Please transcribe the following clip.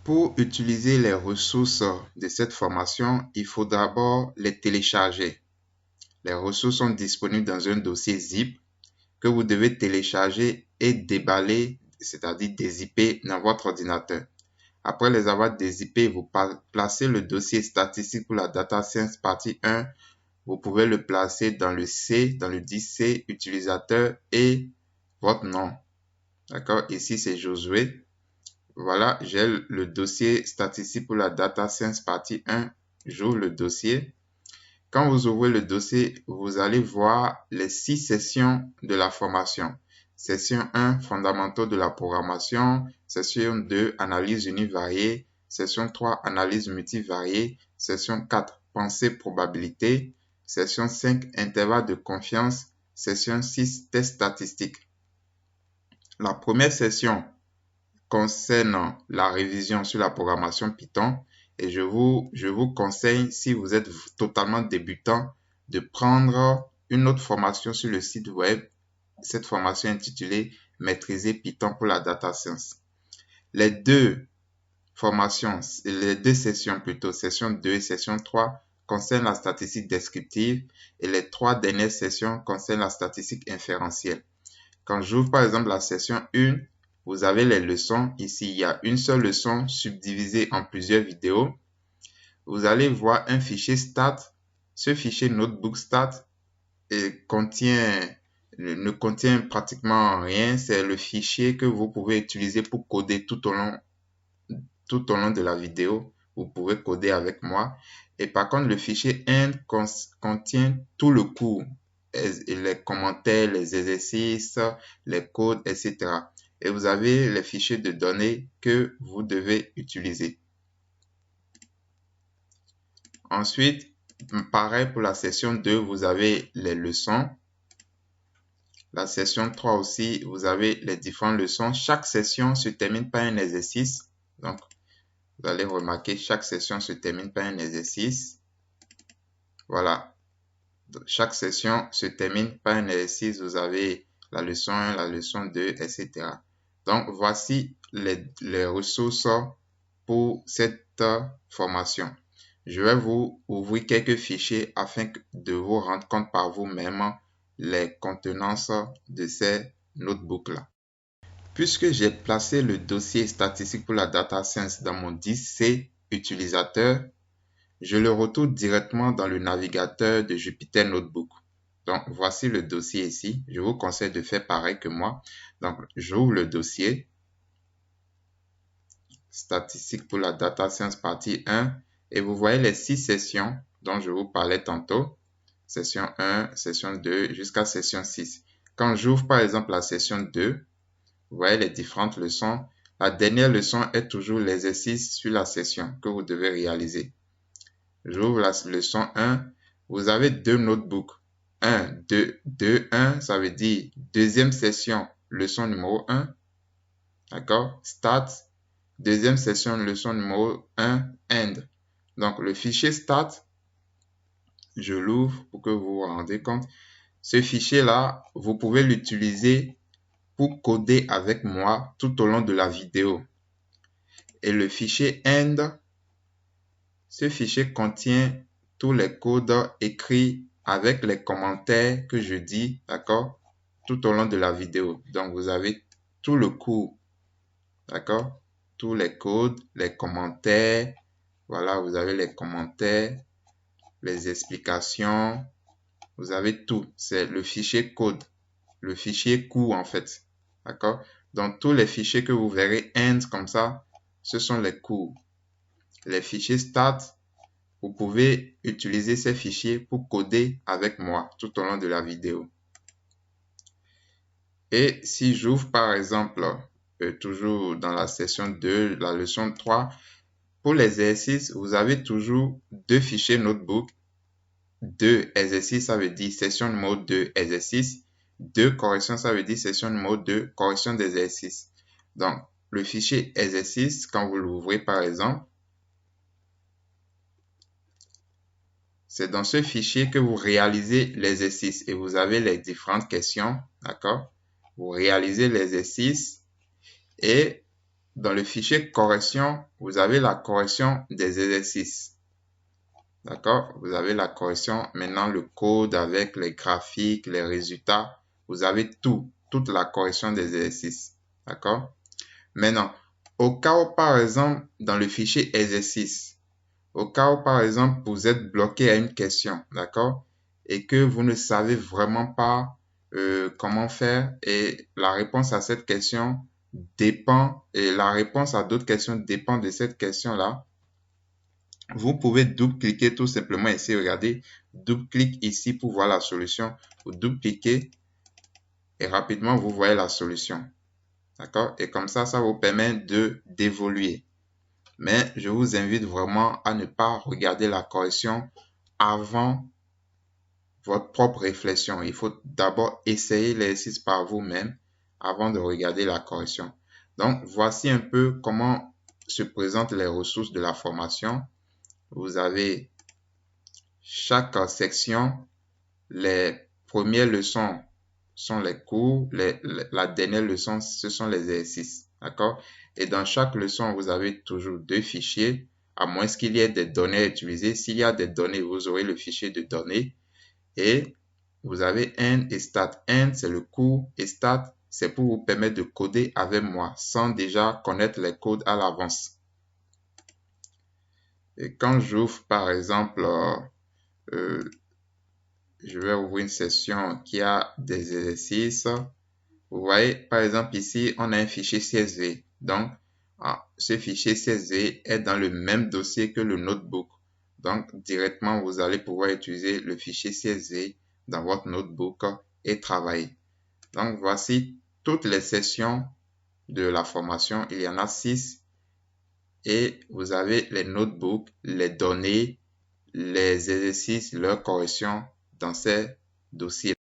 Pour utiliser les ressources de cette formation, il faut d'abord les télécharger. Les ressources sont disponibles dans un dossier zip que vous devez télécharger et déballer, c'est-à-dire dézipper dans votre ordinateur. Après les avoir dézippés, vous placez le dossier statistique pour la data science partie 1. Vous pouvez le placer dans le C, dans le disque C, utilisateur et votre nom. D'accord? Ici, c'est Josué. Voilà, j'ai le dossier statistique pour la data science partie 1. J'ouvre le dossier. Quand vous ouvrez le dossier, vous allez voir les 6 sessions de la formation. Session 1, fondamentaux de la programmation. Session 2, analyse univariée. Session 3, analyse multivariée. Session 4, pensée probabilité. Session 5, intervalle de confiance. Session 6, test statistique. La première session concerne la révision sur la programmation Python. Et je vous conseille, si vous êtes totalement débutant, de prendre une autre formation sur le site web. Cette formation intitulée « Maîtriser Python pour la data science ». Les deux sessions plutôt, session 2 et session 3, concernent la statistique descriptive et les 3 dernières sessions concernent la statistique inférentielle. Quand j'ouvre par exemple la session 1, vous avez les leçons. Ici, il y a une seule leçon subdivisée en plusieurs vidéos. Vous allez voir un fichier stat. Ce fichier notebook stat ne contient pratiquement rien. C'est le fichier que vous pouvez utiliser pour coder tout au long de la vidéo. Vous pouvez coder avec moi. Et par contre, le fichier end contient tout le cours. Les commentaires, les exercices, les codes, etc. Et vous avez les fichiers de données que vous devez utiliser. Ensuite, pareil pour la session 2, vous avez les leçons. La session 3 aussi, vous avez les différentes leçons. Chaque session se termine par un exercice. Donc, vous allez remarquer, chaque session se termine par un exercice. Voilà. Chaque session se termine par un exercice. Vous avez la leçon 1, la leçon 2, etc. Donc, voici les ressources pour cette formation. Je vais vous ouvrir quelques fichiers afin de vous rendre compte par vous-même les contenances de ces notebooks-là. Puisque j'ai placé le dossier statistique pour la data science dans mon disque C utilisateur, je le retrouve directement dans le navigateur de Jupyter Notebook. Donc, voici le dossier ici. Je vous conseille de faire pareil que moi. Donc, j'ouvre le dossier statistique pour la data science partie 1 et vous voyez les 6 sessions dont je vous parlais tantôt. Session 1, session 2 jusqu'à session 6. Quand j'ouvre par exemple la session 2, vous voyez les différentes leçons. La dernière leçon est toujours l'exercice sur la session que vous devez réaliser. J'ouvre la leçon 1. Vous avez 2 notebooks. 1, 2, 2, 1, ça veut dire deuxième session, leçon numéro 1. D'accord? Start. Deuxième session, leçon numéro 1, end. Donc, le fichier start, je l'ouvre pour que vous vous rendez compte. Ce fichier-là, vous pouvez l'utiliser pour coder avec moi tout au long de la vidéo. Et le fichier end, ce fichier contient tous les codes écrits avec les commentaires que je dis, d'accord, tout au long de la vidéo. Donc, vous avez tout le cours, d'accord, tous les codes, les commentaires. Voilà, vous avez les commentaires, les explications. Vous avez tout. C'est le fichier code, le fichier cours en fait. D'accord? Donc, tous les fichiers que vous verrez end comme ça, ce sont les cours. Les fichiers start, vous pouvez utiliser ces fichiers pour coder avec moi tout au long de la vidéo. Et si j'ouvre par exemple, toujours dans la session 2, la leçon 3, pour les exercices, vous avez toujours 2 fichiers notebook. 2 exercices, ça veut dire session numéro 2, exercice. 2 corrections, ça veut dire session numéro 2, correction d'exercice. Donc, le fichier exercice, quand vous l'ouvrez par exemple, c'est dans ce fichier que vous réalisez l'exercice et vous avez les différentes questions, d'accord? Vous réalisez l'exercice et dans le fichier correction, vous avez la correction des exercices. D'accord? Vous avez la correction, maintenant le code avec les graphiques, les résultats. Vous avez toute la correction des exercices. D'accord? Maintenant, au cas où, par exemple, dans le fichier exercice, au cas où, par exemple, vous êtes bloqué à une question, d'accord? Et que vous ne savez vraiment pas comment faire et la réponse à cette question dépend, et la réponse à d'autres questions dépend de cette question-là. Vous pouvez double-cliquer tout simplement ici, regardez, double-clic ici pour voir la solution. Vous double-cliquez et rapidement, vous voyez la solution. D'accord? Et comme ça vous permet d'évoluer. Mais je vous invite vraiment à ne pas regarder la correction avant votre propre réflexion. Il faut d'abord essayer l'exercice par vous-même avant de regarder la correction. Donc, voici un peu comment se présentent les ressources de la formation. Vous avez chaque section, les premières leçons sont les cours, la dernière leçon, ce sont les exercices. D'accord? Et dans chaque leçon, vous avez toujours deux fichiers, à moins qu'il y ait des données à utiliser. S'il y a des données, vous aurez le fichier de données. Et vous avez end et start. End, c'est le cours, et start, c'est pour vous permettre de coder avec moi sans déjà connaître les codes à l'avance. Et quand j'ouvre, par exemple, je vais ouvrir une session qui a des exercices. Vous voyez, par exemple, ici, on a un fichier CSV. Donc, ce fichier CSV est dans le même dossier que le notebook. Donc, directement, vous allez pouvoir utiliser le fichier CSV dans votre notebook et travailler. Donc, voici toutes les sessions de la formation. Il y en a 6. Et vous avez les notebooks, les données, les exercices, leurs corrections dans ces dossiers.